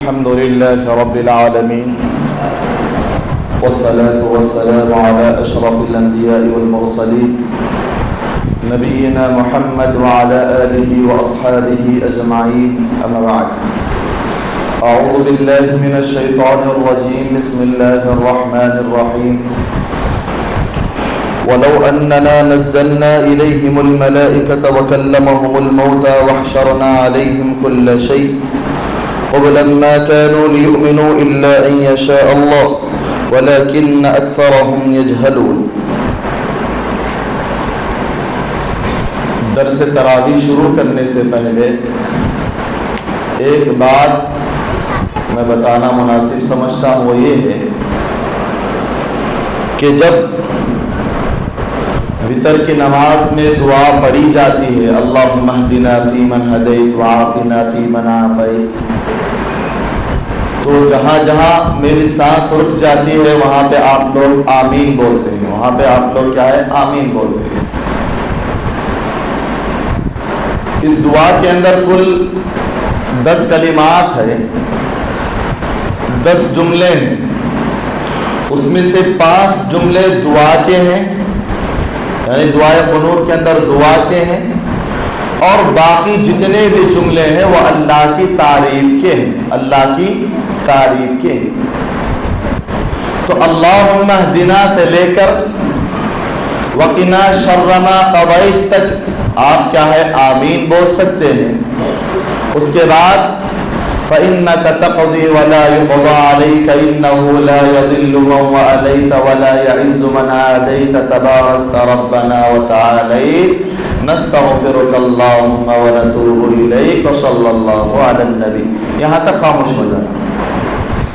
الحمد لله رب العالمين والصلاة والسلام على أشرف الأنبياء والمرسلين نبينا محمد وعلى آله وأصحابه أجمعين أما بعد أعوذ بالله من الشيطان الرجيم بسم الله الرحمن الرحيم ولو أننا نزلنا إليهم الملائكة وكلمهم الموتى وحشرنا عليهم كل شيء قبلا ما كانوا ليؤمنوا إلا أن يشاء الله ولكن أكثرهم يجهلون. درس تراویح شروع کرنے سے پہلے ایک بات میں بتانا مناسب سمجھتا ہوں، وہ یہ ہے کہ جب وتر کی نماز میں دعا پڑھی جاتی ہے اللہم اہدنا فیمن ہدیت وعافنا فیمن عافیت، تو جہاں جہاں میری سانس رک جاتی ہے وہاں پہ آپ لوگ آمین بولتے ہیں، وہاں پہ آپ لوگ کیا ہے آمین بولتے ہیں. اس دعا کے اندر کل 10 کلمات ہے، 10 جملے ہیں، اس میں سے 5 جملے دعا کے ہیں، یعنی دعائے قنوت کے اندر دعا کے ہیں، اور باقی جتنے بھی جملے ہیں وہ اللہ کی تعریف کے ہیں، اللہ کی تعریف کے ہیں. تو اللہم اہدنا سے لے کر وقنا شر ما قضیت تک آپ کیا ہے آمین بول سکتے ہیں. اس کے بعد فإنک تقضی ولا یقضى علیک انہ لا یضل من والیت ولا یعز من عادیت تبارکت ربنا وتعالیت نستغفرک اللہم ونتوب الیک صلی اللہ علی النبی. یہاں تک خاموش ہو جانا.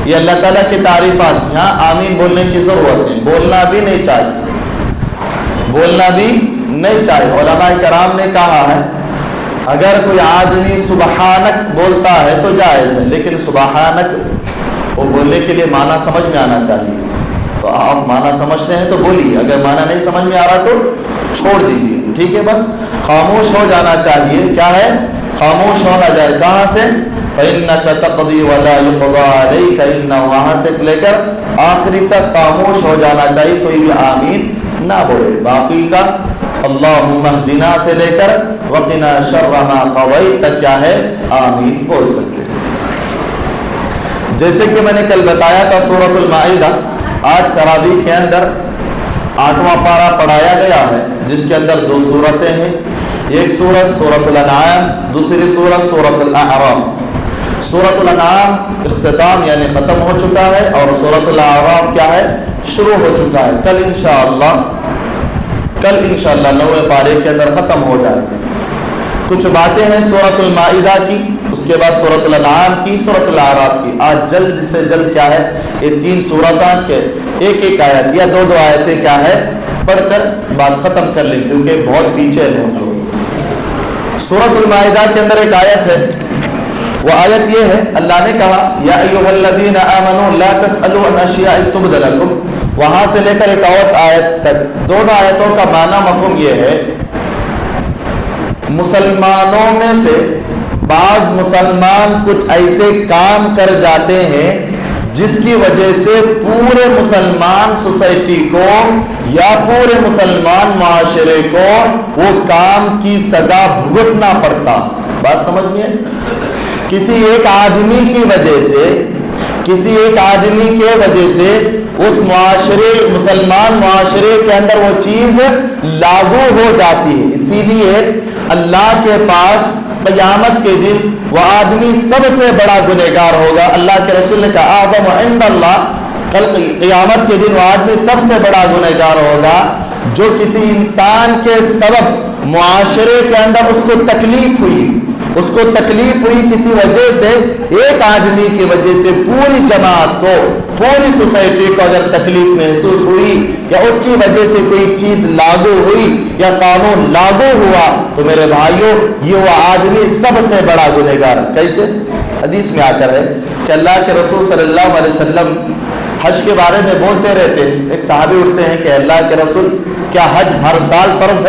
یہ اللہ تعالیٰ کی تعریفات، یہاں آمین بولنے کی ضرورت نہیں، بولنا بھی نہیں چاہیے، بولنا بھی نہیں چاہیے. علماء کرام نے کہا ہے اگر کوئی آدمی سبحانک بولتا ہے تو جائز ہے، لیکن سبحانک وہ بولنے کے لیے معنی سمجھ میں آنا چاہیے. تو آپ معنی سمجھتے ہیں تو بولیے، اگر معنی نہیں سمجھ میں آ رہا تو چھوڑ دیجیے، ٹھیک ہے. بس خاموش ہو جانا چاہیے. کیا ہے؟ خاموش ہونا جائے. کہاں سے؟ فإنک تقضی ولا یقضى علیک، وہاں سے لے کر آخری تک خاموش ہو جانا چاہیے، کوئی بھی آمین نہ بولے. باقی کا اللہم اہدنا سے لے کر وقنا شر ما قضیت تک کیا ہے آمین بول سکتے ہیں. جیسے کہ میں نے کل بتایا تھا سورۃ المائدہ آج تراویح کے اندر 8واں پارہ پڑھایا گیا ہے، جس کے اندر 2 سورتیں ہیں. ایک سورت سورۃ الانعام، دوسری سورت سورۃ الاعراف. سورۃ الانعام اختتام یعنی ختم ہو چکا ہے، اور سورۃ الاعراف کیا ہے شروع ہو چکا ہے. کل انشاءاللہ 9ویں پارے کے اندر ختم ہو جائے گا. کچھ باتیں ہیں سورۃ المائدہ کی، اس کے بعد سورۃ الانعام کی، سورۃ الاعراف کی. آج جلد سے جلد کیا ہے یہ 3 سورتوں کے ایک آیت یا 2 آیتیں کیا ہے پڑھ کر بات ختم کر لیں، کیونکہ بہت پیچھے ہیں ہم لوگ. سورۃ المائدہ کے اندر ایک آیت ہے، وہ آیت یہ ہے اللہ نے کہا یا ایھا الذین آمنوا لا تسألوا عن اشیاء تبد لکم. وہاں سے لے کر ایک اور آیت تک دونوں آیتوں کا معنی مفہوم یہ ہے مسلمانوں میں سے بعض مسلمان کچھ ایسے کام کر جاتے ہیں جس کی وجہ سے پورے مسلمان سوسائٹی کو یا پورے مسلمان معاشرے کو وہ کام کی سزا بھگتنا پڑتا. بات سمجھیے، کسی ایک آدمی کی وجہ سے اس معاشرے مسلمان معاشرے کے اندر وہ چیز لاگو ہو جاتی ہے. اسی لیے اللہ کے پاس قیامت کے دن وہ آدمی سب سے بڑا گنہگار ہوگا. اللہ کے رسول نے کہا اعظم عند اللہ، کل قیامت کے دن وہ آدمی سب سے بڑا گنہگار ہوگا جو کسی انسان کے سبب معاشرے کے اندر اس کو تکلیف ہوئی کسی وجہ سے، ایک آدمی کی وجہ سے پوری جماعت کو پوری سوسائٹی کو اگر تکلیف محسوس ہوئی یا اس کی وجہ سے کوئی چیز لاگو ہوئی یا قانون لاگو ہوا تو میرے بھائیوں یہ وہ آدمی سب سے بڑا گنہگار. کیسے؟ حدیث میں آ کر ہے کہ اللہ کے رسول صلی اللہ علیہ وسلم حج کے بارے میں بولتے رہتے ہیں. ایک صحابی اٹھتے ہیں کہ اللہ کے رسول کیا حج ہر سال فرض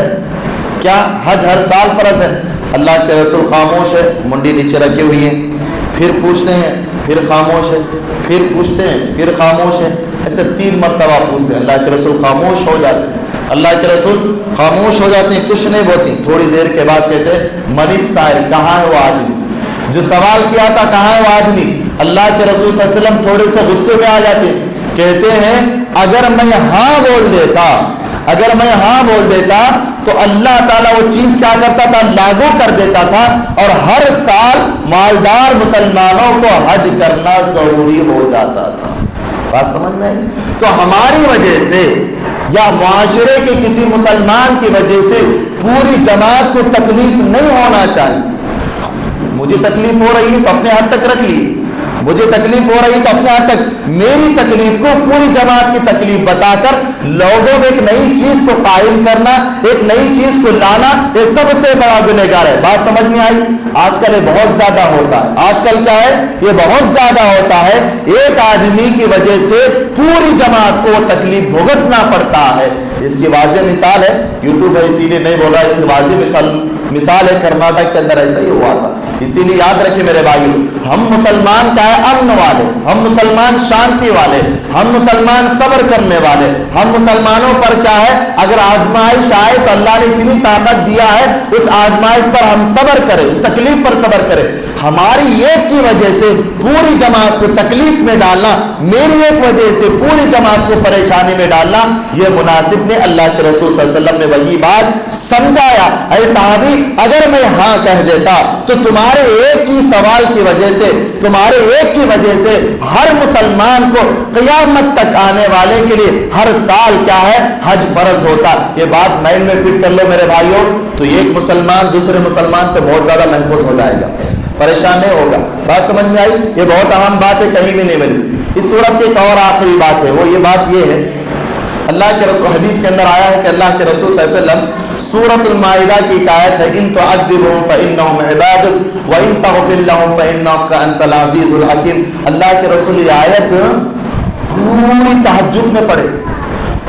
ہے؟ اللہ کے رسول خاموش ہے، منڈی نیچے رکھی ہوئی ہے. پھر پوچھتے ہیں پھر خاموش ہے، پھر پوچھتے ہیں، پھر خاموش ہے، ایسے 3 مرتبہ پوچھتے ہیں، اللہ کے رسول خاموش ہو جاتے ہیں، اللہ کے رسول خاموش ہو جاتے ہیں، کچھ نہیں بولتی۔ تھوڑی دیر کے بعد کہتے ہیں من السائل، کہاں ہے وہ آدمی جو سوال کیا تھا، کہاں ہے وہ آدمی؟ اللہ کے رسول صلی اللہ علیہ وسلم تھوڑے سے غصے میں آ جاتے، کہتے ہیں اگر میں ہاں بول دیتا، اگر میں ہاں بول دیتا تو اللہ تعالیٰ وہ چیز کیا کرتا تھا، لاگو کر دیتا تھا، اور ہر سال مالدار مسلمانوں کو حج کرنا ضروری ہو جاتا تھا۔ بات سمجھ میں؟ تو ہماری وجہ سے یا معاشرے کے کسی مسلمان کی وجہ سے پوری جماعت کو تکلیف نہیں ہونا چاہیے۔ مجھے تکلیف ہو رہی ہے تو اپنے حد تک رکھ لی، مجھے تکلیف ہو رہی ہے تو اپنے حد تک، میری تکلیف کو پوری جماعت کی تکلیف بتا کر لوگوں میں ایک نئی چیز کو قائم کرنا، ایک نئی چیز کو لانا، یہ سب سے بڑا گنہگار ہے۔ بات سمجھ میں آئی؟ آج کل یہ بہت زیادہ ہوتا ہے، آج کل کیا ہے، یہ بہت زیادہ ہوتا ہے، ایک آدمی کی وجہ سے پوری جماعت کو تکلیف بھگتنا پڑتا ہے۔ اس کی واضح مثال ہے، یوٹیوب ہے اسی لیے نہیں بول رہا، اس کی واضح مثال ہے کرناٹک کے اندر ایسا ہی ہوا تھا۔ اسی لیے یاد رکھیں میرے بھائیو، ہم مسلمان کیا ہے، امن والے، ہم مسلمان شانتی والے، ہم مسلمان صبر کرنے والے، ہم مسلمانوں پر کیا ہے، اگر آزمائش آئے تو اللہ نے اتنی طاقت دیا ہے، اس آزمائش پر ہم صبر کریں، اس تکلیف پر صبر کریں۔ ہماری ایک کی وجہ سے پوری جماعت کو تکلیف میں ڈالنا، میری ایک وجہ سے پوری جماعت کو پریشانی میں ڈالنا، یہ مناسب نہیں۔ اللہ کے رسول صلی اللہ علیہ وسلم نے وہی بات سمجھایا، اے صحابی اگر میں ہاں کہہ دیتا تو تمہارے ایک ہی سوال کی وجہ سے، تمہارے ایک کی وجہ سے ہر مسلمان کو قیامت تک آنے والے کے لیے ہر سال کیا ہے، حج فرض ہوتا۔ یہ بات مائنڈ میں فٹ کر لو میرے بھائیوں، تو ایک مسلمان دوسرے مسلمان سے بہت زیادہ محفوظ ہو جائے گا، پریشان نہیں ہوگا۔ بات سمجھ میں آئی؟ یہ بہت اہم بات ہے، کہیں بھی نہیں ملی۔ اس صورت کی ایک اور آخری بات ہے، وہ یہ بات یہ ہے، اللہ کے رسول حدیث کے اندر آیا ہے کہ اللہ کے رسول صلی اللہ علیہ وسلم، سورۃ المائدہ کی ایک آیت ہے، ان تعذبهم فانهم عبادک وان تغفر لهم فانک انت العزیز الحکیم۔ اللہ کے رسول یہ آیت پوری تہجد میں پڑھے،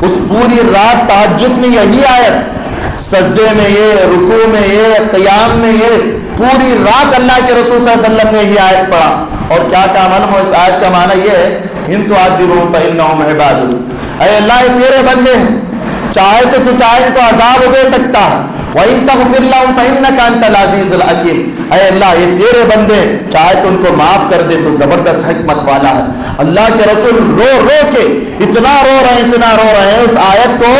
اس پوری رات تہجد میں یہی آیت، سجدے میں یہ، رکوع میں یہ، قیام میں یہ، پوری رات اللہ کے رسول صلی اللہ علیہ وسلم نے یہ آیت پڑھا۔ اور کیا معلوم ہے اس آیت کا معنی یہ ہے، ان تعذبهم فانهم عبادک، اے اللہ یہ تیرے بندے ہیں، چاہے تو تو چاہے تو عذاب دے سکتا ہے، وَإِن تَغْفِرْ لَهُمْ فَإِنَّكَ أَنْتَ الْعَزِيزُ الْحَكِيمُ، اے اللہ یہ تیرے بندے ہیں، چاہے تو ان کو معاف کر دے تو زبردست حکمت والا ہے۔ اللہ کے رسول رو رو کے اتنا رو رہے ہیں، اتنا رو رہے ہیں، اس آیت کو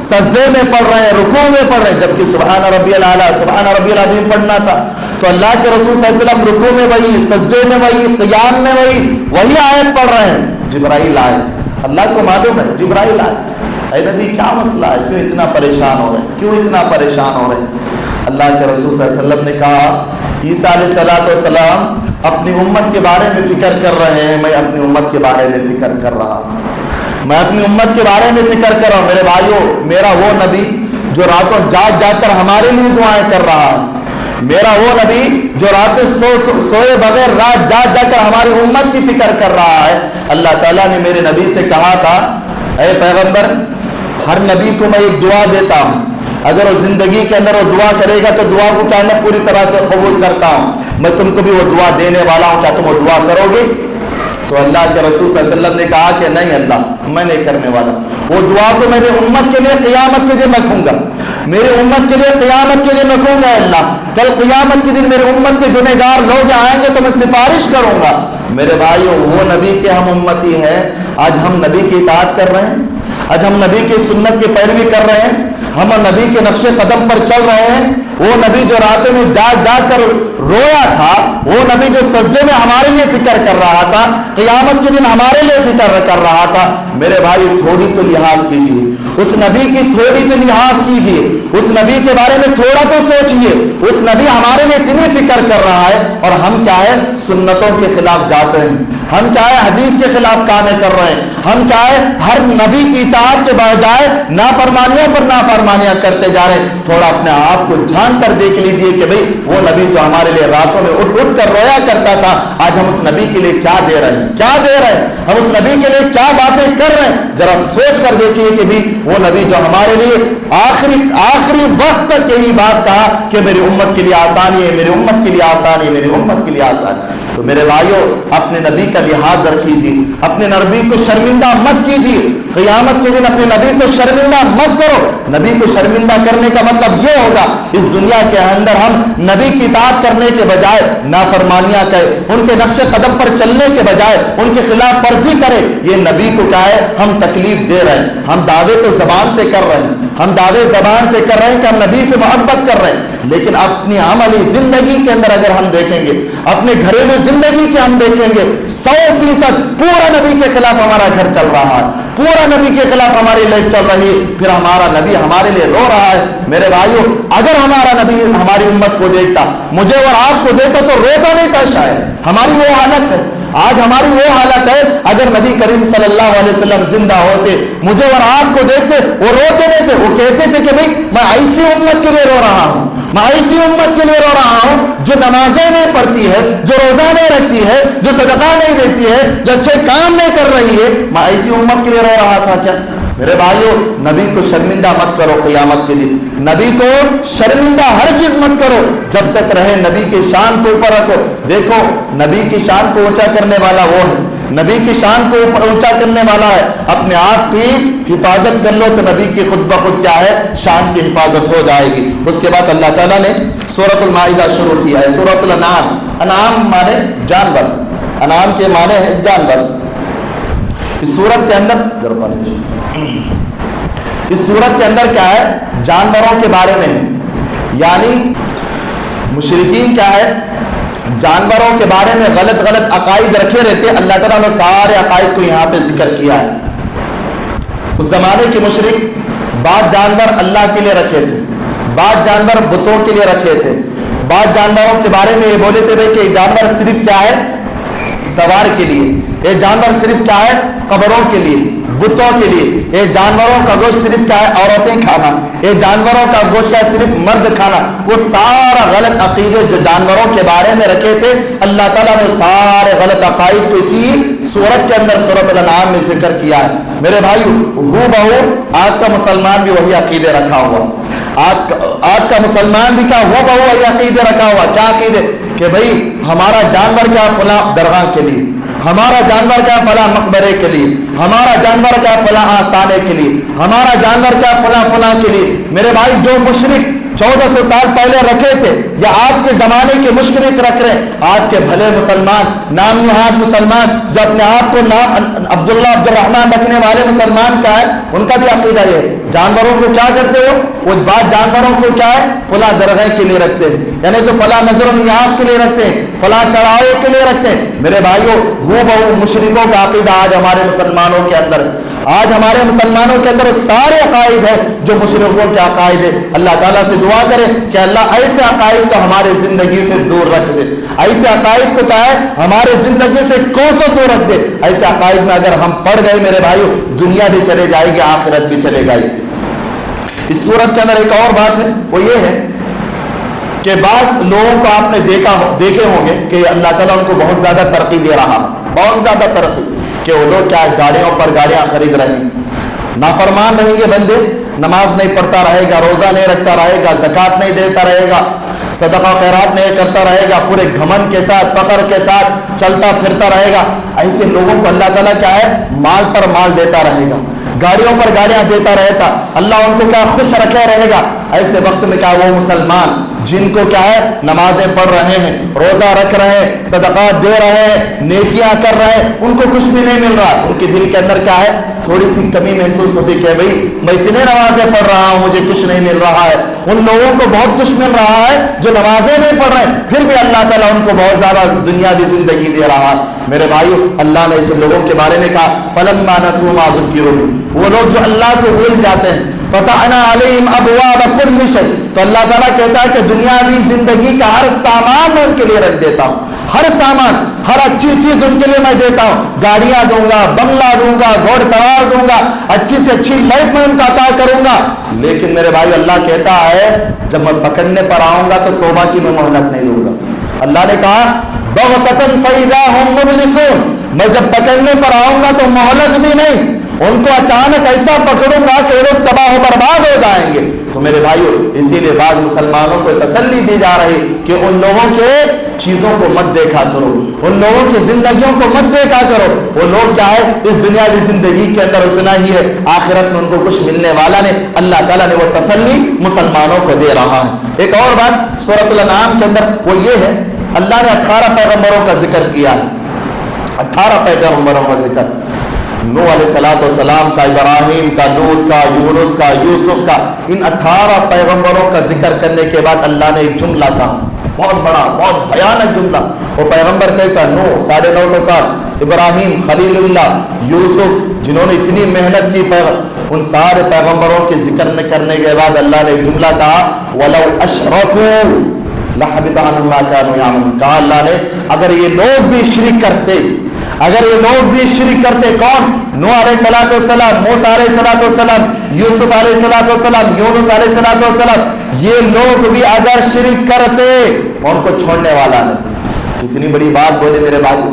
سجدے میں پڑھ رہے ہیں، رکوع میں پڑھ رہے ہیں، جبکہ سبحان ربی الاعلیٰ، سبحان ربی العظیم پڑھنا تھا، تو اللہ کے رسول صلی اللہ علیہ وسلم رکوع میں وہی، سجدے میں وہی، قیام میں وہی آیت پڑھ رہے ہیں۔ جبرائیل آئے، اللہ کو معلوم ہے، جبرائیل آئے، اے نبی کیا مسئلہ ہے، کیوں اتنا پریشان ہو رہے ہیں، کیوں اتنا پریشان ہو رہے ہیں؟ اللہ کے رسول صلی اللہ علیہ وسلم نے کہا، عیسیٰ علیہ السلام اپنی امت کے بارے میں فکر کر رہے ہیں، میں اپنی امت کے بارے میں فکر کر رہا ہوں، میں اپنی امت کے بارے میں فکر کر رہا ہوں۔ میرے بھائیوں، میرا وہ نبی جو راتوں جاگ جاگ کر ہمارے لیے دعائیں کر رہا ہے، میرا وہ نبی جو راتیں سوئے بغیر رات جاگ جاگ کر ہماری امت کی فکر کر رہا ہے۔ اللہ تعالیٰ نے میرے نبی سے کہا تھا، اے پیغمبر، ہر نبی کو میں ایک دعا دیتا ہوں، اگر وہ زندگی کے اندر وہ دعا کرے گا تو دعا کو کیا میں پوری طرح سے قبول کرتا ہوں، میں تم کو بھی وہ دعا دینے والا ہوں، کیا تم وہ دعا کرو گے؟ تو اللہ کے رسول صلی اللہ علیہ وسلم نے کہا کہ نہیں اللہ، میں نہیں کرنے والا، وہ دعا کو میرے امت کے لیے قیامت کے دن رکھوں گا، میرے امت کے لیے قیامت کے دن رکھوں گا۔ اللہ کل قیامت کے دن میرے امت کے گنہگار لوگ آئیں گے تو میں سفارش کروں گا۔ میرے بھائیو، وہ نبی کے ہم امتی ہیں، آج ہم نبی کی اطاعت کر رہے ہیں، آج ہم نبی کی سنت کی پیروی کر رہے ہیں، ہم نبی کے نقش قدم پر چل رہے ہیں۔ وہ نبی جو راتوں میں جاگ جاگ کر رویا تھا، وہ نبی جو سجدے میں ہمارے لیے فکر کر رہا تھا، قیامت کے دن ہمارے لیے فکر کر رہا تھا، میرے بھائی تھوڑی تو لحاظ کیجیے، اس نبی کی تھوڑی تو لحاظ کیجیے، اس نبی کے بارے میں تھوڑا تو سوچیے، اس نبی ہمارے لیے اتنی فکر کر رہا ہے، اور ہم کیا ہے، سنتوں کے خلاف جاتے ہیں، ہم کیا ہے، حدیث کے خلاف کامیں کر رہے ہیں، ہم کیا ہے، ہر نبی کی اطاعت کے بجائے نافرمانیوں پر نافرمانیاں کرتے جا رہے ہیں۔ تھوڑا اپنے آپ کو جھانک کر دیکھ لیجئے کہ بھئی وہ نبی جو ہمارے لیے راتوں میں اٹھ اٹھ کر رویا کرتا تھا، آج ہم اس نبی کے لیے کیا دے رہے ہیں، کیا دے رہے ہیں، ہم اس نبی کے لیے کیا باتیں کر رہے ہیں، ذرا سوچ کر دیکھیے کہ بھی وہ نبی جو ہمارے لیے آخری وقت تک یہی بات کہا کہ میری امت کے لیے آسانی ہے، میری امت کے لیے آسانی ہے، میری امت کے لیے آسانی۔ تو میرے بھائیوں اپنے نبی کا لحاظ رکھیے، اپنے نبی کو شرمندہ مت کیجیے، قیامت کے دن اپنے نبی کو شرمندہ مت کرو۔ نبی کو شرمندہ کرنے کا مطلب یہ ہوگا اس دنیا کے اندر ہم نبی کی اطاعت کرنے کے بجائے نافرمانیاں کریں، ان کے نقش قدم پر چلنے کے بجائے ان کے خلاف ورزی کریں، یہ نبی کو کیا ہے ہم تکلیف دے رہے ہیں۔ ہم دعوے تو زبان سے کر رہے ہیں، ہم دعوے زبان سے کر رہے ہیں کہ ہم نبی سے محبت کر رہے ہیں، لیکن اپنی عملی زندگی کے اندر اگر ہم دیکھیں گے، اپنے گھریلو زندگی کے ہم دیکھیں گے 100% پورا نبی کے خلاف ہمارا گھر چل رہا ہے، پورا نبی کے خلاف ہماری لائف چل رہی ہے، پھر ہمارا نبی ہمارے لیے رو رہا ہے۔ میرے بھائیوں اگر ہمارا نبی ہماری امت کو دیکھتا، مجھے اور آپ کو دیکھتا تو روتا نہیں تھا شاید۔ ہماری وہ حالت ہے، آج ہماری وہ حالت ہے، اگر نبی کریم صلی اللہ علیہ وسلم زندہ ہوتے، مجھے اور آپ کو دیکھتے وہ روتے نہیں تھے، وہ کہتے تھے کہ بھئی میں ایسی امت کے لیے رو رہا ہوں، میں ایسی امت کے لیے رو رہا ہوں جو نمازیں نہیں پڑھتی ہے، جو روزہ نہیں رکھتی ہے، جو صدقہ نہیں دیتی ہے، جو اچھے کام نہیں کر رہی ہے، میں ایسی امت کے لیے رو رہا تھا کیا؟ میرے بھائیوں نبی کو شرمندہ مت کرو قیامت کے دن، نبی کو شرمندہ ہرگز مت کرو، جب تک رہے نبی کی شان کو اوپر رکھو۔ دیکھو نبی کی شان کو اونچا کرنے والا وہ ہے، نبی کی شان کو اونچا کرنے والا ہے، اپنے آپ کی حفاظت کر لو تو نبی کی خود بخود کیا ہے شان کی حفاظت ہو جائے گی۔ اس کے بعد اللہ تعالیٰ نے سورۃ المائدہ شروع کیا ہے، سورۃ الانعام، انعام مانے جانور، انعام کے معنی ہے جانور۔ اس سورت کے اندر کیا ہے جانوروں کے بارے میں، یعنی مشرکین کیا ہے جانوروں کے بارے میں غلط عقائد رکھے رہتے، اللہ تعالیٰ نے سارے عقائد کو یہاں پہ ذکر کیا ہے۔ اس زمانے کے مشرک بعض جانور اللہ کے لیے رکھے تھے، بعض جانور بتوں کے لیے رکھے تھے، بعض جانوروں کے بارے میں یہ بولے تھے کہ جانور صرف کیا ہے سوار کے لیے، یہ جانور صرف کیا ہے قبروں کے لیے، بتوں کے لیے، یہ جانوروں کا گوشت صرف کیا ہے عورتیں کھانا، یہ جانوروں کا گوشت ہے صرف مرد کھانا۔ وہ سارا غلط عقیدے جو جانوروں کے بارے میں رکھے تھے، اللہ تعالیٰ نے سارے غلط عقائد کو اسی سورت کے اندر سورۃ الانعام میں ذکر کیا ہے۔ میرے بھائیو ہو بہو آج کا مسلمان بھی وہی عقیدے رکھا ہوا، آج کا مسلمان بھی کیا ہو بہو وہی عقیدے رکھا ہوا۔ کیا عقیدے کہ بھئی ہمارا جانور کیا فلاں درگاہ کے لیے، ہمارا جانور کیا فلاں مقبرے کے لیے، ہمارا جانور کیا فلاں آستانے کے لیے، ہمارا جانور کیا فلاں کے لیے۔ میرے بھائی جو مشرک 1400 سال پہلے رکھے تھے یا آج کے زمانے کے مشرک رکھ رہے، آج کے بھلے مسلمان نام نہاد مسلمان جو اپنے آپ کو نام عبداللہ عبد الرحمن رکھنے والے مسلمان کا ہے، ان کا بھی عقیدہ یہ جانوروں کو کیا کرتے ہو، وہ بعض جانوروں کو کیا ہے فلاں درگاہ کے لیے رکھتے ہیں، یعنی تو فلاں نظر و نیاز کے لیے رکھتے ہیں، فلاں چڑھاوے کے لیے رکھتے ہیں۔ میرے بھائیوں وہ بہو مشرکوں کا عقیدہ آج ہمارے مسلمانوں کے اندر، آج ہمارے مسلمانوں کے اندر سارے عقائد ہیں جو مشرکوں کے عقائد ہیں۔ اللہ تعالیٰ سے دعا کرے کہ اللہ ایسے عقائد کو ہمارے زندگی سے دور رکھ دے، ایسے عقائد کو کیا ہے ہمارے زندگی سے کوسوں دور رکھ دے۔ ایسے عقائد میں اگر ہم پڑ گئے میرے بھائیوں دنیا بھی چلے جائے گی، آخرت بھی چلے گئی۔ اس صورت کے اندر ایک اور بات ہے، وہ یہ ہے کہ بعض لوگوں کو آپ نے دیکھے ہوں گے کہ اللہ تعالیٰ ان کو بہت زیادہ ترقی دے رہا، بہت زیادہ ترقی، کہ وہ لوگ کیا گاڑیوں پر گاڑیاں خرید رہے ہیں، نافرمان رہیں گے بندے، نماز نہیں پڑھتا رہے گا، روزہ نہیں رکھتا رہے گا، زکوٰۃ نہیں دیتا رہے گا، صدقہ خیرات نہیں کرتا رہے گا، پورے گھمنڈ کے ساتھ فخر کے ساتھ چلتا پھرتا رہے گا۔ ایسے لوگوں کو اللہ تعالیٰ کیا ہے مال پر مال دیتا رہے گا، گاڑیوں پر گاڑیاں دیتا رہتا، اللہ ان کو کیا خوش رکھے رہے گا۔ ایسے وقت میں کیا وہ مسلمان جن کو کیا ہے نمازیں پڑھ رہے ہیں، روزہ رکھ رہے ہیں، صدقات دے رہے ہیں، نیکیاں کر رہے ہیں، ان کو کچھ بھی نہیں مل رہا، ان کے دل کے اندر کیا ہے تھوڑی سی کمی محسوس ہوتی کہ بھئی میں اتنے نمازیں پڑھ رہا ہوں مجھے کچھ نہیں مل رہا ہے۔ ان لوگوں کو بہت کچھ مل رہا ہے جو نمازیں نہیں پڑھ رہے ہیں، پھر بھی اللہ تعالیٰ ان کو بہت زیادہ دنیاوی زندگی دے رہا ہے۔ میرے بھائیو اللہ نے ایسے لوگوں کے بارے میں کہا فلما نسوا ما ذکروا بہ، وہ لوگ جو اللہ کو بھول جاتے ہیں، فتحنا علیہم ابواب کل شیء، تو اللہ تعالیٰ کہتا ہے کہ دنیاوی زندگی کا ہر سامان میں ان کے لیے رکھ دیتا ہوں، ہر سامان، ہر اچھی چیز ان کے لیے میں دیتا ہوں، گاڑیاں دوں گا، بنگلہ دوں گا، گھوڑ سوار دوں گا، اچھی سے اچھی لائف میں ان کا عطا کروں گا۔ لیکن میرے بھائی اللہ کہتا ہے جب میں پکڑنے پر آؤں گا تو توبہ کی میں مہلت نہیں دوں گا۔ اللہ نے کہا بغتۃ فإذا هم مبلسون، میں جب پکڑنے پر آؤں گا تو مہلت بھی نہیں، ان کو اچانک ایسا پکڑوں گا کہ وہ لوگ تباہ و برباد ہو جائیں گے۔ تو میرے بھائیو اسی لیے بعض مسلمانوں کو تسلی دی جا رہی کہ ان لوگوں کے چیزوں کو مت دیکھا کرو، ان لوگوں کی زندگیوں کو مت دیکھا کرو. وہ لوگ کیا ہے اس دنیاوی زندگی کے اندر اتنا ہی ہے، آخرت میں ان کو کچھ ملنے والا نہیں. اللہ تعالیٰ نے وہ تسلی مسلمانوں کو دے رہا ہے. ایک اور بات سورۃ الانعام کے اندر وہ یہ ہے، اللہ نے 18 پیغمبروں کا ذکر کیا ہے. 18 پیغمبروں کا ذکر، نوح علیہ السلام کا، ابراہیم کا، لوط کا، یونس کا، یوسف کا. ان 18 پیغمبروں کا ذکر کرنے کے بعد اللہ نے ایک جملہ کہا، بہت بڑا، بہت بھیانک جملہ. وہ پیغمبر کیسا؟ نوح 950 سال، ابراہیم خلیل اللہ، یوسف جنہوں نے اتنی محنت کی، ان سارے پیغمبروں کے ذکر کرنے کے بعد اللہ نے ایک جملہ کہا، وَلَوْ أَشْرَكُوا لَحَبِطَ عَنْهُمْ مَا كَانُوا يَعْمَلُونَ. کہا اللہ نے اگر یہ لوگ بھی شرک کرتے، اگر یہ لوگ بھی شرک کرتے. کون؟ نوح علیہ السلام، موسیٰ علیہ السلام، یوسف علیہ السلام، یونس علیہ السلام، یہ لوگ بھی اگر شرک کرتے ان کو چھوڑنے والا نہیں. کتنی بڑی بات بولے میرے بھائی،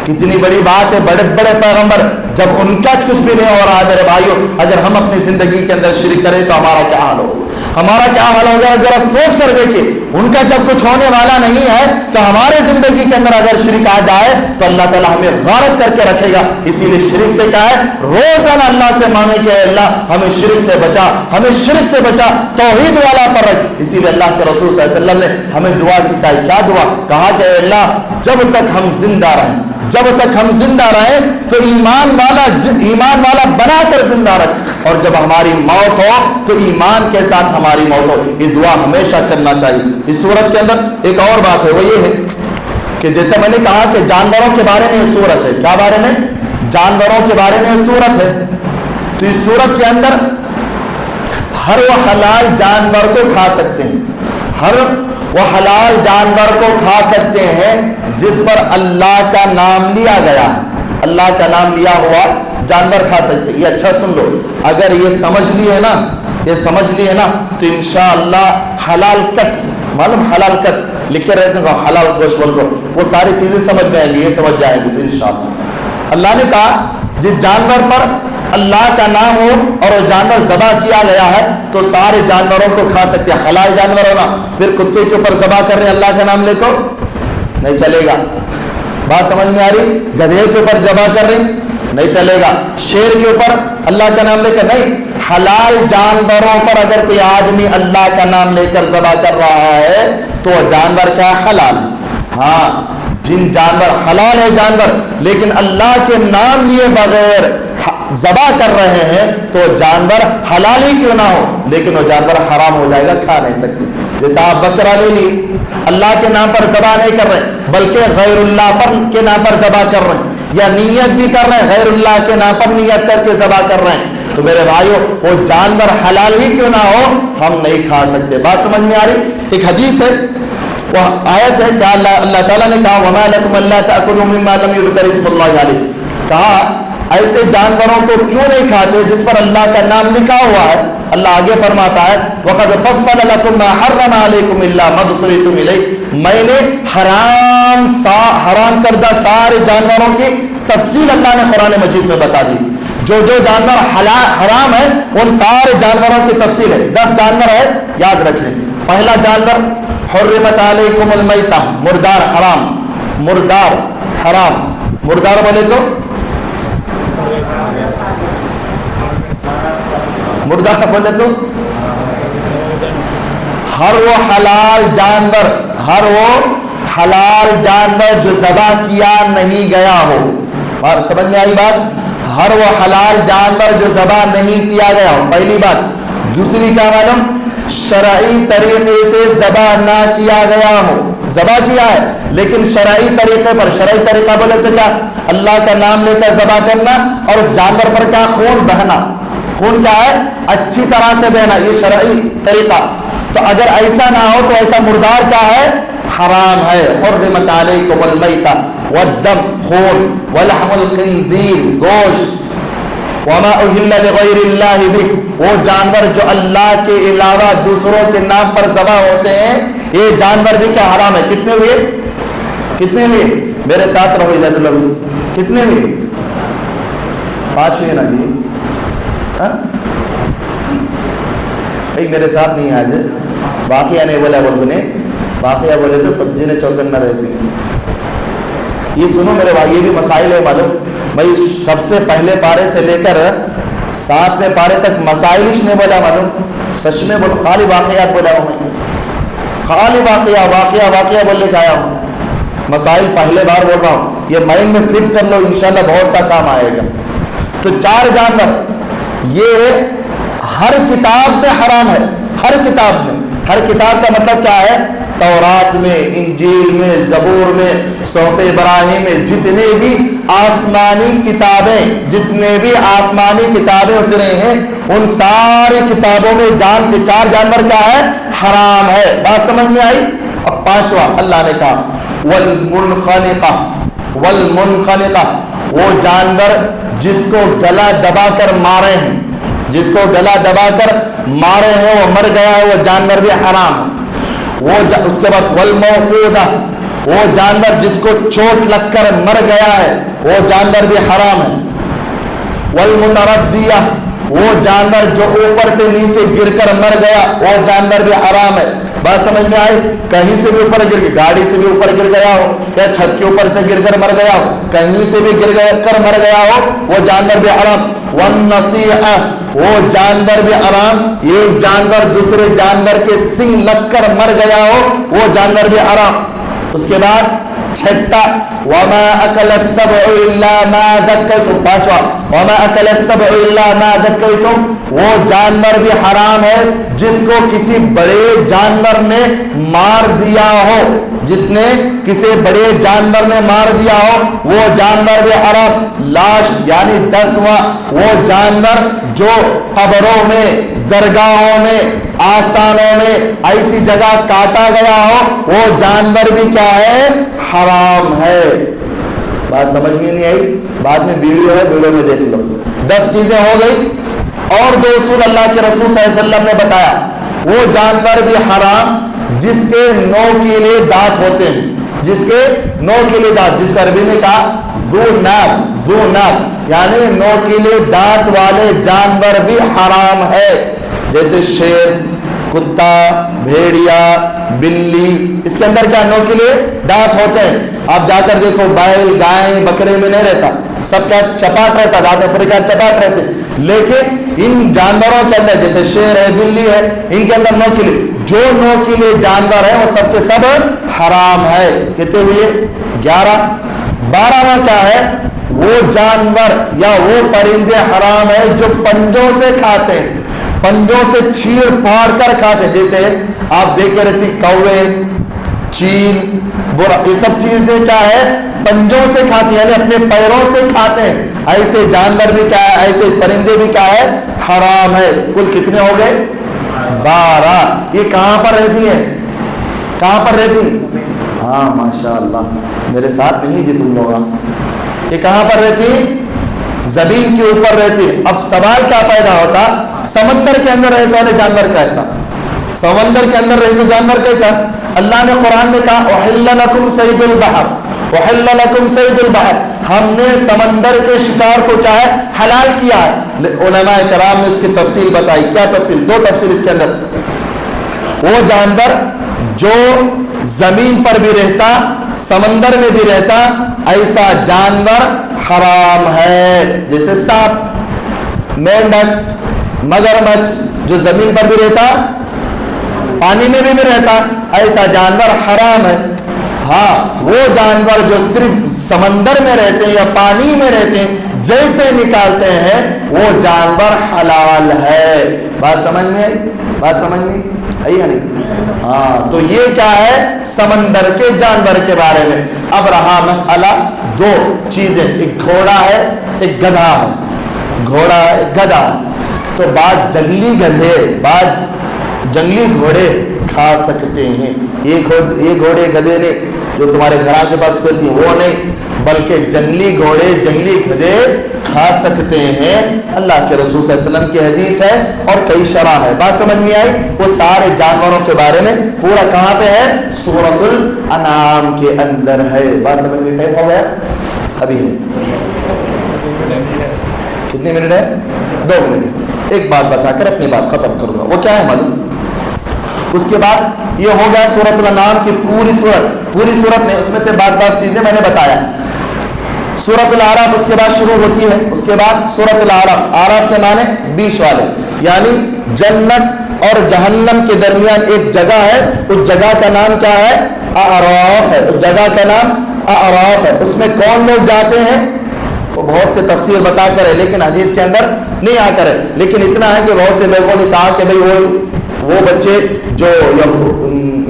کتنی بڑی بات ہے. بڑے بڑے پیغمبر جب ان کا کچھ بھی نہیں ہو رہا ہے میرے بھائیوں، اگر ہم اپنی زندگی کے اندر شرک کریں تو ہمارا کیا حال ہو، ہمارا کیا حال ہوگا. ذرا سوچ کر دیکھیے، ان کا جب کچھ ہونے والا نہیں ہے تو ہمارے زندگی کے اندر اگر شرک آ جائے تو اللہ تعالیٰ ہمیں غارت کر کے رکھے گا. اسی لیے شرک سے کیا ہے، روزانہ اللہ سے مانگے کہ اللہ ہمیں شرک سے بچا، ہمیں شرک سے بچا، توحید والا پر رکھ. اسی لیے اللہ کے رسول صلی اللہ علیہ وسلم نے ہمیں دعا سکھائی. کیا دعا؟ کہا کہ اللہ جب تک ہم زندہ رہیں، جب تک ہم زندہ رہیں تو ایمان والا بنا کر زندہ رکھ، اور جب ہماری موت ہو تو ایمان کے ساتھ ہماری موت ہو. یہ دعا ہمیشہ کرنا چاہیے. اس صورت کے اندر ایک اور بات ہے، وہ یہ ہے کہ جیسے میں نے کہا کہ جانوروں کے بارے میں یہ صورت ہے. کیا بارے میں؟ جانوروں کے بارے میں یہ صورت ہے. تو اس صورت کے اندر ہر وہ حلال جانور کو کھا سکتے ہیں، ہر وہ حلال جانور کو کھا سکتے ہیں جس پر اللہ کا نام لیا گیا ہے. اللہ کا نام لیا ہوا جانور کھا سکتے. یہ اچھا سن لو، اگر یہ سمجھ لیے نا، یہ سمجھ لیے نا تو انشاءاللہ حلال کٹ، معلوم حلال کٹ لکھے رہتے ہیں، حلال گوشت کو، وہ ساری چیزیں سمجھ میں آئیں گی، یہ سمجھ جائیں گے تو انشاءاللہ. اللہ نے کہا جس جانور پر اللہ کا نام ہو اور وہ جانور ذبح کیا گیا ہے تو سارے جانوروں کو کھا سکتے ہیں. حلال جانور ہونا. پھر کتے کے اوپر ذبح کر رہے ہیں اللہ کا نام لے کر، نہیں چلے گا. بات سمجھ میں آ رہی؟ گدھے کے اوپر ذبح کر رہے ہیں، نہیں چلے گا. شیر کے اوپر اللہ کا نام لے کر نہیں. حلال جانوروں پر اگر کوئی آدمی اللہ کا نام لے کر ذبح کر رہا ہے تو وہ جانور کیا حلال. ہاں جن جانور حلال ہے جانور لیکن اللہ کے نام لیے بغیر ذبح کر رہے ہیں تو جانور حلال ہی کیوں نہ ہو لیکن وہ جانور حرام ہو جائے گا، کھا نہیں سکتے. جیسا آپ بکرا لے لی، اللہ کے نام پر ذبح نہیں کر رہے بلکہ غیر اللہ پر کے نام پر ذبح کر رہے ہیں، یا نیت بھی کر رہے ہیں، غیر اللہ کے نام پر نیت کر کے ذبح کر رہے ہیں، تو میرے بھائیو وہ جانور حلال ہی کیوں نہ ہو ہم نہیں کھا سکتے. بات سمجھ میں آ رہی؟ ایک حدیث ہے، وہ آیت ہے کہ اللہ تعالیٰ نے کہا وَمَا لَكُمْ أَلَّا تَأْكُلُوا مِمَّا لَمْ يُذْكَرِ اسْمُ اللَّهِ عَلَيْهِ. کہا ایسے جانوروں کو کیوں نہیں کھاتے جس پر اللہ کا نام لکھا ہوا ہے. اللہ آگے فرماتا ہے وَقَدْ فَصَّلَ لَكُمْ مَا حَرَّمَ عَلَيْكُمْ إِلَّا مَا اضْطُرِرْتُمْ إِلَيْهِ. میں نے حرام کردہ سارے جانوروں کی تفصیل اللہ نے قرآن مجید میں بتا دی. جو جانور حرام ہے ان سارے جانوروں کی تفصیل ہے. 10 جانور ہے، یاد رکھیں. پہلا جانور حرمت علیکم المیتہ، مردار حرام. مردار حرام، مردار بولے تو مردار بولے تو ہر وہ حلال جانور، ہر وہ حلال جانور جو ذبح کیا نہیں گیا ہو. اور سمجھ میں آئی بات؟ ہر وہ حلال جانور جو ذبح نہیں کیا گیا ہو، پہلی بات. دوسری کیا معلوم؟ شرعی طریقے سے ذبح نہ کیا گیا ہو. ذبح کیا ہے لیکن شرعی طریقے پر. شرعی طریقہ بولے تو کیا؟ اللہ کا نام لے کر ذبح کرنا اور اس جانور پر کیا؟ خون بہنا. خون کیا ہے؟ اچھی طرح سے بہنا، یہ شرعی طریقہ. تو اگر ایسا نہ ہو تو ایسا مردار کیا ہے؟ حرام ہے. حرمت علیکم المیتہ والدم، خون، ولحم الخنزیر، گوشت، وما اہل لغیر اللہ بہ، وہ جانور جو اللہ کے علاوہ دوسروں کے نام پر ذبح ہوتے ہیں یہ جانور بھی کیا حرام ہے. کتنے ہوئے؟ کتنے ہوئے؟ میرے ساتھ رہو ادھر لوگ. کتنے ہوئے؟ 5 ہوئے نا جی. ایک میرے ساتھ نہیں آج باقی آنے والا بولنے واقعہ بولے تو سبزی نے چوکن نہ رہتی. یہ سنو میرے بھائی، یہ بھی مسائل ہے معلوم بھائی. سب سے پہلے پارے سے لے کر 7ویں پارے تک مسائل ہی نے بولا معلوم. سچ میں بولو، خالی واقعات بولا ہوں میں، خالی واقعہ بولنے کا آیا ہوں. مسائل پہلے بار بول رہا ہوں، یہ مائنڈ میں فٹ کر لو، انشاءاللہ بہت سا کام آئے گا. تو 4 جانور یہ ہر کتاب میں حرام ہے. ہر کتاب میں. ہر کتاب کا مطلب کیا ہے؟ تورات میں، انجیل میں، زبور میں، صحف ابراہیم میں، جتنے بھی آسمانی کتابیں، جتنے بھی آسمانی کتابیں اترے ہیں، ان ساری کتابوں میں 4 جانور کیا ہے؟ حرام ہے. بات سمجھ میں آئی؟ اب 5واں اللہ نے کہا والمنخنقہ. والمنخنقہ وہ جانور جس کو گلا دبا کر مارے ہیں، جس کو گلا دبا کر مارے ہیں، وہ مر گیا ہے، وہ جانور بھی حرام ہے. اس کے بعد والموقودہ وہ جانور جس کو چوٹ لگ کر مر گیا ہے، وہ جانور بھی حرام ہے. والمتردیہ وہ جانور جو اوپر سے نیچے گر کر مر گیا، وہ جانور بھی حرام ہے. بات سمجھ میں آئی؟ کہیں سے بھی اوپر گر، گاڑی سے بھی اوپر گر گیا ہو، یا چھت کے اوپر سے گر کر مر گیا ہو، کہیں سے بھی گر کر مر گیا ہو، وہ جانور بھی حرام. والنطیحہ وہ جانور بھی حرام. ایک جانور دوسرے جانور کے سنگ لگ کر مر گیا ہو، وہ جانور بھی حرام. اس کے بعد 6 وما اکل السبع الا ما ذکیتم. 5واں وما اکل السبع الا ما ذکیتم وہ جانور بھی حرام ہے جس کو کسی بڑے جانور نے مار دیا ہو. جس نے کسی بڑے جانور نے مار دیا ہو، وہ جانور بھی حرام. لاش یعنی 10واں وہ جانور جو قبروں میں، درگاہوں میں، آستانوں میں ایسی جگہ کاٹا گیا ہو، وہ جانور بھی کیا ہے؟ حرام ہے. بات سمجھ میں نہیں آئی؟ بعد میں ویڈیو ہے، ویڈیو میں دیکھ لو. 10 چیزیں ہو گئی. اور 2 اصول اللہ کے رسول صلی اللہ علیہ وسلم نے بتایا. وہ جانور بھی حرام جس کے نو کے لیے دانت ہوتے ہیں، جس کے نو کے لیے دانت، جس کا عربی میں کہا ذو ناب، ذو ناب یعنی نو کے لیے دانت والے جانور بھی حرام ہے. جیسے شیر، کتا، بھیڑیا، بلی، اس کے اندر کیا نو کے لیے دانت ہوتے ہیں. آپ جا کر دیکھو بیل، گائے، بکرے میں نہیں رہتا، سب کیا چپاٹ رہتا، دانت پر کیا چپاٹ رہتے. لیکن ان جانوروں کے اندر جیسے شیر ہے، بلی ہے، ان کے اندر نو کے لیے، جو نو کے لیے جانور ہے وہ سب کے سب حرام ہے. کتنے ہوئے؟ 11. 12واں کیا ہے؟ وہ جانور یا وہ پرندے حرام ہے جو پنجوں سے کھاتے ہیں، پنجوں سے چیر پھاڑ کر کھاتے ہیں. جیسے آپ دیکھے رہتی کوے، چیل، برا، یہ سب چیزیں کیا ہے؟ پنجوں سے کھاتی ہیں، یعنی اپنے پیروں سے کھاتے ہیں. ایسے جانور بھی کیا ہے؟ ایسے پرندے بھی کیا ہے؟ حرام ہے. کل کتنے ہو گئے؟ 12. یہ کہاں پر رہتی ہے؟ کہاں پر رہتی؟ ہاں ماشاءاللہ میرے ساتھ نہیں جی تم لوگ. یہ کہاں پر رہتی؟ زمین کے اوپر رہتی. اب سوال کیا پیدا ہوتا؟ سمندر کے اندر ایسے والے جانور کیسا؟ سمندر کے اندر ایسے جانور کیسا؟ اللہ نے قرآن میں کہا احل لکم صید البحر، احل لکم صید البحر، ہم نے سمندر کے شکار کو کیا ہے؟ حلال کیا ہے. علماء کرام نے اس کی تفصیل بتائی. کیا تفصیل؟ 2 تفصیل اس کے اندر. وہ جانور جو زمین پر بھی رہتا، سمندر میں بھی رہتا، ایسا جانور حرام ہے. جیسے سانپ، مینڈک، مگرمچھ جو زمین پر بھی رہتا، پانی میں بھی رہتا، ایسا جانور حرام ہے. ہاں وہ جانور جو صرف سمندر میں رہتے ہیں یا پانی میں رہتے ہیں، جیسے نکالتے ہیں وہ جانور حلال ہے. بات سمجھ میں آئی؟ بات سمجھ میں آئی یا نہیں؟ ہاں تو یہ کیا ہے؟ سمندر کے جانور کے بارے میں. اب رہا مسئلہ 2 چیزیں، ایک گھوڑا ہے، ایک گدھا ہے. گھوڑا ہے، ایک گدھا ہے. تو بعض جنگلی گدھے، بعض جنگلی گھوڑے کھا سکتے ہیں. یہ گھوڑے گدھے نے جو تمہارے گھر کے پاس پھرتی ہیں وہ نہیں، بلکہ جنگلی گھوڑے، جنگلی گدھے کھا سکتے ہیں. اللہ کے رسول صلی اللہ علیہ وسلم کی حدیث ہے اور کئی شرح ہے. بات سمجھ میں آئی؟ وہ سارے جانوروں کے بارے میں پورا کہاں پہ ہے؟ سورۃ الانعام کے اندر ہے. بات سمجھ میں ٹائم ہو گیا؟ ابھی ہے کتنے منٹ ہے؟ 2 منٹ. ایک بات بتا کر اپنی بات ختم کروں گا. وہ کیا ہے معلوم؟ اس کے بعد یہ ہو گیا سورۃ الانعام کی پوری صورت میں، اس میں سے بعض چیزیں میں نے بتایا۔ سورۃ الاعراف اس کے بعد شروع ہوتی ہے، اس کے بعد سورۃ الاعراف، اعراف کے معنی بیچ والے، یعنی جنت اور جہنم کے درمیان ایک جگہ ہے، اس جگہ کا نام کیا ہے؟ اعراف ہے، اس جگہ کا نام اعراف ہے۔ اس میں کون لوگ جاتے ہیں وہ بہت سے تفسیر بتا کر ہے، لیکن حدیث کے اندر نہیں آ کر ہے، لیکن اتنا ہے کہ بہت سے لوگوں نے کہا کہ بھئی وہ بچے جو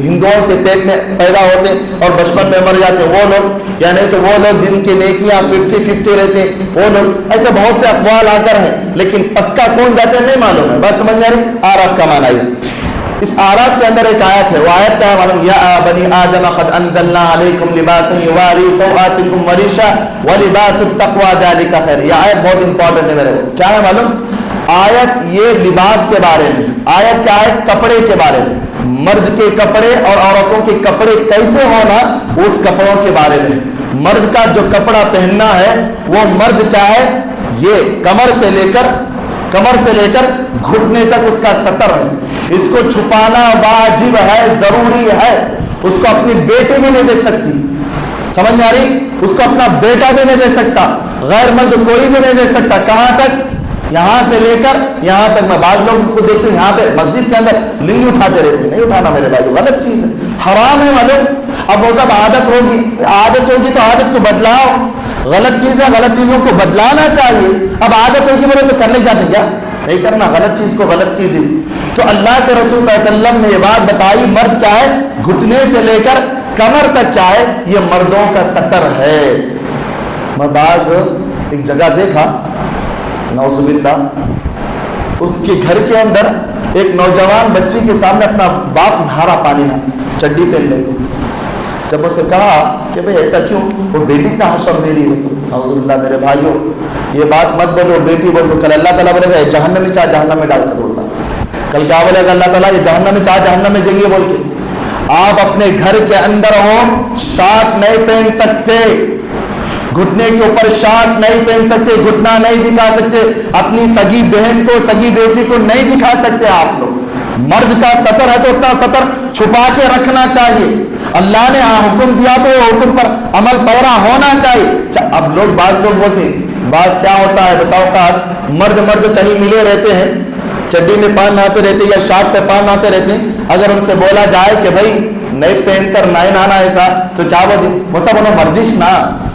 ہندوؤں کے پیٹ میں پیدا ہوتے اور بچپن میں مر جاتے وہ لوگ، یعنی تو وہ لوگ جن کی نیکیاں 50-50 رہتے وہ لوگ، ایسے بہت سے اقوال آ کر ہیں، لیکن پکا کون جاتے ہیں نہیں معلوم ہے۔ بات سمجھ میں آ رہی؟ اعراف کا معنی ہے۔ اس اعراف کے اندر ایک آیت ہے، وہ آیت کیا ہے معلوم؟ یا بنی آدم قد انزلنا علیکم لباسا یواری سوآتکم وریشا ولباس التقوی ذلک خیر۔ یہ آیت بہت امپورٹنٹ ہے میرے کو، کیا ہے معلوم؟ آیت یہ لباس کے بارے میں، آیت کیا ہے؟ کپڑے کے بارے میں، مرد کے کپڑے اور عورتوں کے کپڑے کیسے ہونا اس کپڑوں کے بارے میں۔ مرد کا جو کپڑا پہننا ہے وہ مرد کیا ہے؟ یہ کمر سے لے کر گھٹنے تک اس کا سطر ہے، اس کو چھپانا واجب ہے، ضروری ہے۔ اس کو اپنی بیٹی بھی نہیں دیکھ سکتی، سمجھ میں آ رہی؟ اس کو اپنا بیٹا بھی نہیں دے سکتا، غیر مرد کوئی بھی نہیں دے سکتا۔ کہاں تک؟ یہاں سے لے کر یہاں تک۔ میں بعض لوگوں کو دیکھتے ہیں یہاں پہ مسجد کے اندر لنگی اٹھاتے رہتے ہیں، نہیں اٹھانا میرے بھائی، غلط چیز ہے، حرام ہے معلوم۔ اب وہ سب عادت ہوگی تو عادت کو بدلاؤ، غلط چیز ہے، غلط چیزوں کو بدلانا چاہیے۔ اب عادت ہوگی بولے تو کرنے جاتے کیا؟ نہیں کرنا، غلط چیز کو غلط چیز ہی۔ تو اللہ کے رسول صلی اللہ علیہ وسلم نے یہ بات بتائی، مرد کیا ہے؟ گھٹنے سے لے کر کمر تک کیا ہے؟ یہ مردوں کا سطر ہے۔ میں بعض ایک جگہ دیکھا، نعوذ باللہ، اس کے گھر کے اندر ایک نوجوان بچی کے سامنے اپنا باپ نہارا پانی میں چڈی پہن لے گا۔ جب اسے کہا کہ بھئی ایسا کیوں؟ وہ بیٹی کا حشر دے رہی ہے۔ نعوذ باللہ میرے بھائیوں، یہ بات مت بولو، بیٹی بولو، کل اللہ تعالیٰ بولے گا جہنم میں چاہ جہنم میں ڈال کر بولنا، کل کیا بولے گا اللہ تعالیٰ؟ یہ جہنم میں چاہ جہنم میں جائیے بول کے۔ آپ اپنے گھر کے اندر ہو، شارٹ نہیں پہن سکتے، گھٹنے کے اوپر شارٹ نہیں پہن سکتے، گھٹنا نہیں دکھا سکتے، اپنی سگی بہن کو سگی بیٹی کو نہیں دکھا سکتے آپ لوگ۔ مرد کا سطر ہے تو اتنا سطر چھپا کے رکھنا چاہیے، اللہ نے حکم دیا تو وہ حکم پر عمل پیرا ہونا چاہیے۔ اب بعض لوگ بولتے ہیں، بعض کیا ہوتا ہے بسا اوقات مرد کہیں ملے رہتے ہیں، چڈی میں پان نہاتے رہتے یا شارٹ پہ پان نہاتے رہتے ہیں، اگر ان سے بولا جائے کہ بھائی نہیں پہن کر نہیں نہانا ایسا، تو کیا وہ سب انہوں مردش نہ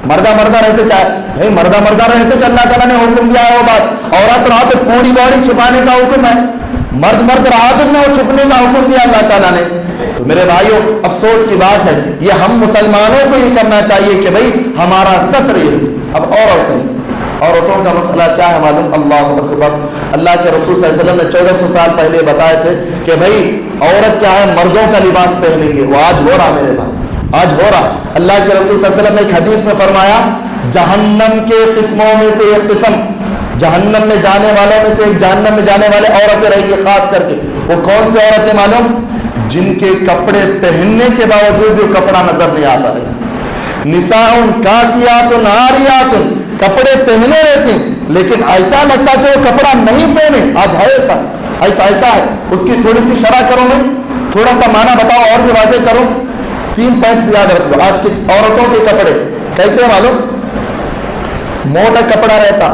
مردہ رہتے، کیا بھائی مردہ رہتے کہ اللہ تعالیٰ نے حکم دیا ہے وہ بات۔ عورت رہا تو پوری باڈی چھپانے کا حکم ہے، مرد رہا تو نہ چھپنے کا حکم دیا اللہ تعالیٰ نے۔ تو میرے بھائیوں افسوس کی بات ہے، یہ ہم مسلمانوں کو یہ کرنا چاہیے کہ بھائی ہمارا سطر یہ۔ اب عورتوں کا مسئلہ کیا ہے معلوم؟ اللہ اکبر، اللہ کے رسول صلی اللہ علیہ وسلم نے 1400 سال پہلے بتائے تھے کہ بھائی عورت کیا ہے؟ مردوں کا لباس پہنیں گے۔ وہ آج ہو رہا میرے بھائی، آج ہو رہا۔ اللہ کے رسول صلی اللہ علیہ وسلم نے ایک حدیث میں فرمایا، جہنم کے قسموں میں سے ایک قسم، جہنم میں جانے والوں میں سے ایک، جہنم میں جانے والے عورتیں رہیں گی خاص کر کے۔ وہ کون سے عورتیں معلوم؟ جن کے کپڑے پہننے کے باوجود بھی کپڑا نظر نہیں آتا رہے۔ نساء کاسیات عاریات، کپڑے پہنے رہتے ہیں لیکن ایسا لگتا کہ وہ کپڑا نہیں پہنے۔ آج ہے ایسا ہے۔ اس کی تھوڑی سی شرح کرو، میں تھوڑا سا معنی بتاؤ اور بھی واضح کرو۔ 3 پوائنٹس یاد رکھو۔ آج کی عورتوں کے کپڑے کیسے معلوم؟ موٹا کپڑا رہتا،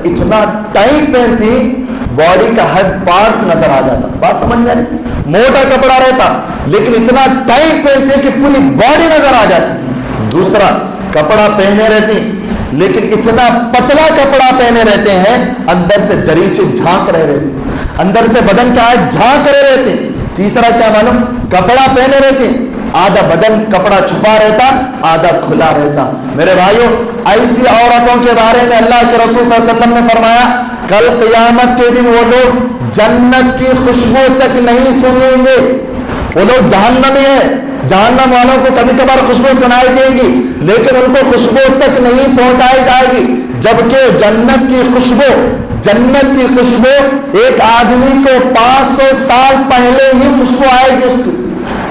اتنا ٹائٹ پہنتی باڈی کا ہر پارٹس نظر آ جاتا۔ بات سمجھ میں آئی؟ موٹا کپڑا رہتا لیکن اتنا ٹائٹ پہنتے کہ پوری باڈی نظر آ جاتی۔ دوسرا، کپڑا پہنے رہتے لیکن اتنا پتلا کپڑا پہنے رہتے ہیں اندر سے دریچے جھانک رہے رہتے، اندر سے بدن کا جھانک رہے رہتے۔ تیسرا کیا معلوم؟ کپڑا پہنے رہتے آدھا بدن کپڑا چھپا رہتا، آدھا کھلا رہتا۔ میرے بھائیوں، ایسی عورتوں کے بارے میں اللہ کے رسول صلی اللہ علیہ وسلم نے فرمایا، کل قیامت کے دن وہ لوگ جنت کی خوشبو تک نہیں سنیں گے۔ وہ لوگ جہنمی ہیں، جہنم والوں کو کبھی کبھار خوشبو سنائی دے گی لیکن ان کو خوشبو تک نہیں پہنچائی جائے گی، جبکہ جنت کی خوشبو ایک آدمی کو 500 سال پہلے ہی خوشبو آئے گی۔ اس کی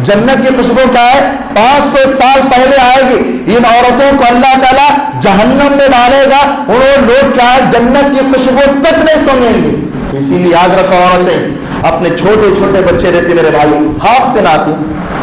جنت کی خوشبو کیا ہے؟ 500 سال پہلے آئے گی۔ ان عورتوں کو اللہ تعالیٰ جہنم میں ڈالے گا، وہ لوگ کیا ہے؟ جنت کی خوشبو تک نہیں سنیں گے۔ اسی لیے یاد رکھو عورتیں، اپنے چھوٹے چھوٹے بچے رہتے میرے بھائی ہاف پہناتی،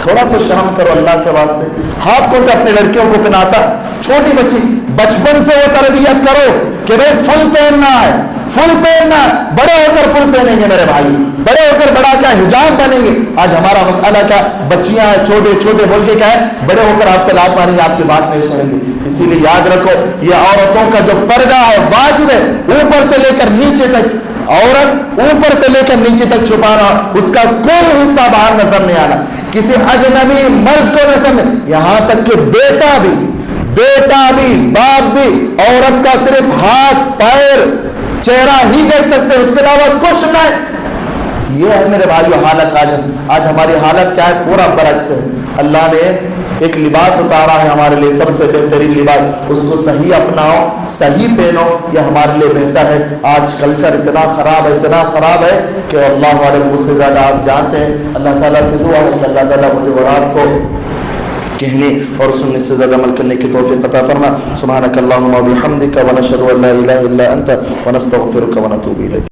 تھوڑا سا شرم کرو اللہ کے واسطے، ہاف کھول کے اپنے لڑکیوں کو پہناتا، چھوٹی بچی بچپن سے وہ تربیت کرو کہ بھائی فل پہننا ہے، فل پہننا ہے، بڑے ہو کر فل پہنیں گے میرے بھائی، بڑے ہو کر بڑا کیا حجاب بنیں گے۔ آج ہمارا مسئلہ کیا، بچیاں ہیں چھوٹے چھوٹے بول کے کیا ہے، بڑے ہو کر آپ کو لات ماریں گے، آپ کی بات نہیں سنیں گے۔ اسی لیے یاد رکھو یہ عورتوں کا جو پردہ ہے واجب ہے، اوپر سے لے کر نیچے تک، عورت اوپر سے لے کر نیچے تک چھپانا، اس کا کوئی حصہ باہر نظر نہیں آنا، کسی اجنبی مرد کو نظر نہیں، یہاں تک کہ بیٹا بھی باپ بھی عورت کا صرف ہاتھ پیر چہرہ ہی دیکھ سکتے ہیں، اس کے علاوہ کچھ نہیں۔ یہ ہے میرے بھائیو حالت آج ہماری حالت کیا ہے، پورا برعکس ہے۔ اللہ نے ایک لباس اتارا ہے ہمارے لیے، سب سے بہترین لباس، اس کو صحیح اپناؤ، صحیح پہنو، یہ ہمارے لیے بہتر ہے۔ آج کلچر اتنا خراب ہے کہ اللہ والے مجھ سے زیادہ آپ جانتے ہیں۔ اللہ تعالیٰ سے دعا ہے کہ اللہ تعالیٰ مجھے اور آپ کو کہنے اور سننے سے زیادہ عمل کرنے کی توفیق عطا فرما۔ سبحانک اللہم و بحمدک ونشہد ان لا الہ الا انت ونستغفرک ونتوب الیک۔